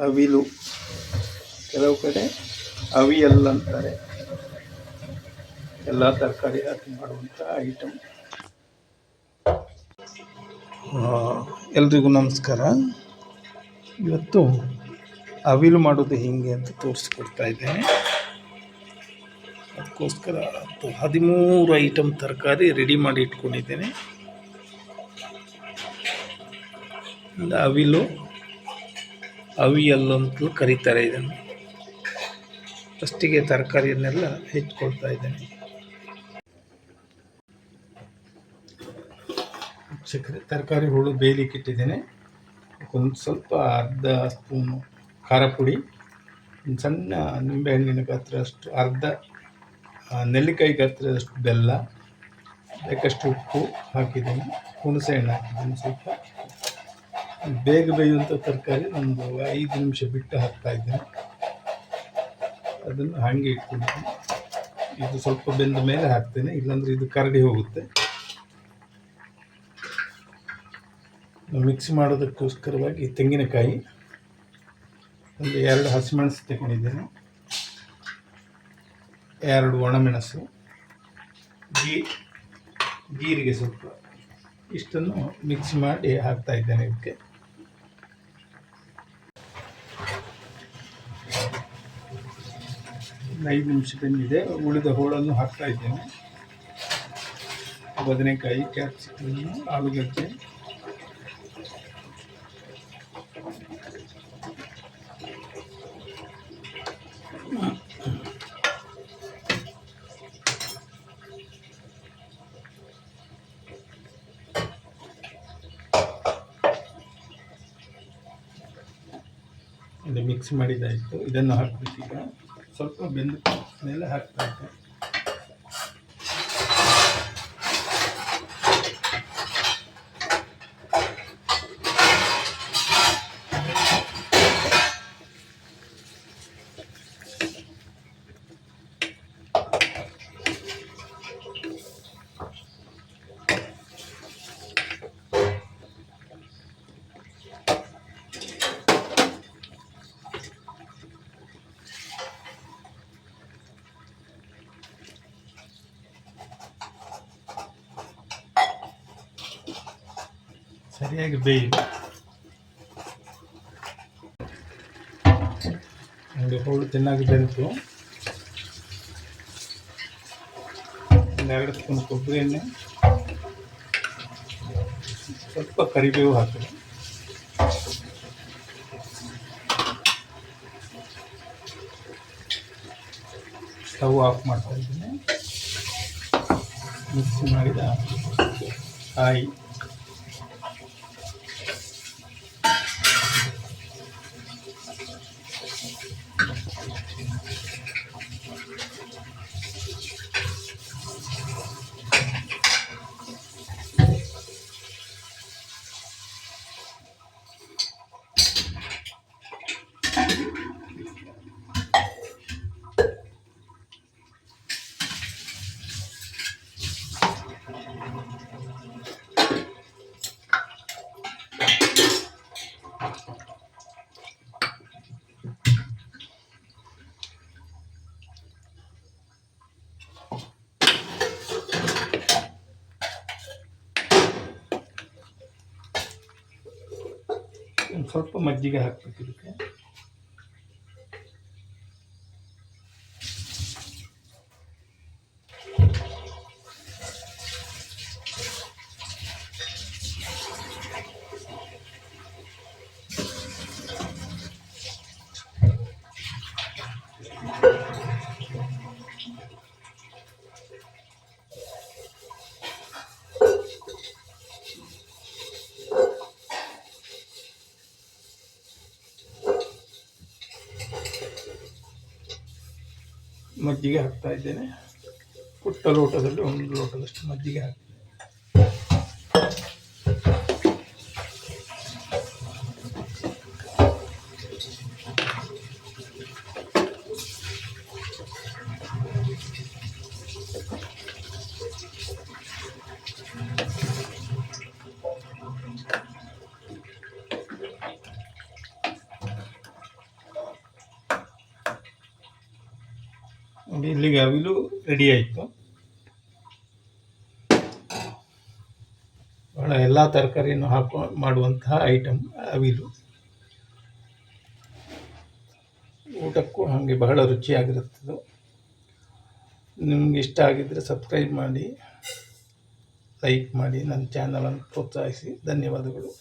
ಅವಿಲು, ಕೆಲವು ಕಡೆ ಅವಿಯಲ್ ಅಂತಾರೆ. ಎಲ್ಲ ತರಕಾರಿ ಹಾಕಿ ಮಾಡುವಂಥ ಐಟಮ್. ಎಲ್ರಿಗೂ ನಮಸ್ಕಾರ. ಇವತ್ತು ಅವಿಲು ಮಾಡೋದು ಹೇಗೆ ಅಂತ ತೋರಿಸ್ಕೊಡ್ತಾ ಇದ್ದೇನೆ. ಅದಕ್ಕೋಸ್ಕರ 13 ಐಟಮ್ ತರಕಾರಿ ರೆಡಿ ಮಾಡಿ ಇಟ್ಕೊಂಡಿದ್ದೇನೆ. ಅವಿಲು, ಅವಿಯಲ್ ಅಂತಲೂ ಕರೀತಾರೆ ಇದನ್ನು. ಫಸ್ಟಿಗೆ ತರಕಾರಿಯನ್ನೆಲ್ಲ ಹೆಚ್ಚಿಕೊಳ್ತಾ ಇದ್ದೇನೆ. ತರಕಾರಿ ಹುಳು ಬೇಯಲಿಕ್ಕೆ ಇಟ್ಟಿದ್ದೇನೆ. ಒಂದು ಸ್ವಲ್ಪ ಅರ್ಧ ಸ್ಪೂನು ಖಾರ ಪುಡಿ, ಒಂದು ಸಣ್ಣ ನಿಂಬೆಹಣ್ಣಿನ ಗಾತ್ರದಷ್ಟು, ಅರ್ಧ ನೆಲ್ಲಿಕಾಯಿ ಗಾತ್ರದಷ್ಟು ಬೆಲ್ಲ, ಬೇಕಷ್ಟು ಉಪ್ಪು ಹಾಕಿದ್ದೇನೆ, ಹುಣಸೆ ಹಣ್ಣು ಹಾಕಿದ್ದೇನೆ. ಸ್ವಲ್ಪ ಬೇಗ ಬೇಯುವಂಥ ತರಕಾರಿ ಒಂದು 5 ನಿಮಿಷ ಬಿಟ್ಟು ಹಾಕ್ತಾ ಇದ್ದೇನೆ. ಅದನ್ನು ಹಾಗೆ ಇಟ್ಕೊಂಡಿದ್ದೇನೆ. ಇದು ಸ್ವಲ್ಪ ಬೆಂದ ಮೇಲೆ ಹಾಕ್ತೇನೆ, ಇಲ್ಲಾಂದರೆ ಇದು ಕರಡಿ ಹೋಗುತ್ತೆ. ಮಿಕ್ಸ್ ಮಾಡೋದಕ್ಕೋಸ್ಕರವಾಗಿ ತೆಂಗಿನಕಾಯಿ, ಒಂದು 2 ಹಸಿಮೆಣಸು ತಗೊಂಡಿದ್ದೇನೆ, 2 ಒಣಮೆಣಸು, ಜೀರಿಗೆ ಸ್ವಲ್ಪ, ಇಷ್ಟನ್ನು ಮಿಕ್ಸ್ ಮಾಡಿ ಹಾಕ್ತಾ ಇದ್ದೇನೆ. ಇದಕ್ಕೆ 5 ನಿಮಿಷ ಬೆಂದಿದೆ. ಉಳಿದ ಹೋಳನ್ನು ಹಾಕ್ತಾ ಇದ್ದೇನೆ. ಬದನೆಕಾಯಿ, ಕ್ಯಾಪ್ಸಿಕಮ್, ಆಲೂಗಡ್ಡೆ, ಇದು ಮಿಕ್ಸ್ ಮಾಡಿದ್ದಾಯಿತು. ಇದನ್ನು ಹಾಕಬೇಕು. ಈಗ ಸ್ವಲ್ಪ ಬೆಂದ ಮೇಲೆ ಹಾಕ್ತಾ ಇದ್ದೆ. ಸರಿಯಾಗಿ ಬೇಯಿದೆ. ನೋಡಿ, ಹೋಳು ಚೆನ್ನಾಗಿ ಬೆಂತು. 2 ಸ್ಪೂನ್ ಕೊಬ್ಬರಿ ಎಣ್ಣೆ, ಸ್ವಲ್ಪ ಕರಿಬೇವು ಹಾಕಿದೆ. ಸ್ಟವ್ ಆಫ್ ಮಾಡ್ತಾ ಇದ್ದೀನಿ. ಮಿಕ್ಸ್ ಮಾಡಿದ ಕಾಯಿ, ಒಂದು ಸ್ವಲ್ಪ ಮಜ್ಜಿಗೆ ಹಾಕಬೇಕು ಇದಕ್ಕೆ. ಮಜ್ಜಿಗೆ ಹಾಕ್ತಾ ಇದ್ದೇನೆ. ಪುಟ್ಟ ಲೋಟದಲ್ಲಿ 1 ಲೋಟದಷ್ಟು ಮಜ್ಜಿಗೆ ಹಾಕ್ತೀನಿ. ನೋಡಿ ಇಲ್ಲಿಗೆ ಅವಿಲು ರೆಡಿ ಆಯಿತು. ಬಹಳ ಎಲ್ಲ ತರಕಾರಿಯನ್ನು ಮಾಡುವಂತಹ ಐಟಮ್ ಅವಿಲು. ಊಟಕ್ಕೂ ಹಾಗೆ ಬಹಳ ರುಚಿಯಾಗಿರುತ್ತದೆ. ನಿಮ್ಗೆ ಇಷ್ಟ ಆಗಿದ್ದರೆ ಸಬ್ಸ್ಕ್ರೈಬ್ ಮಾಡಿ, ಲೈಕ್ ಮಾಡಿ, ನನ್ನ ಚಾನಲನ್ನು ಪ್ರೋತ್ಸಾಹಿಸಿ. ಧನ್ಯವಾದಗಳು.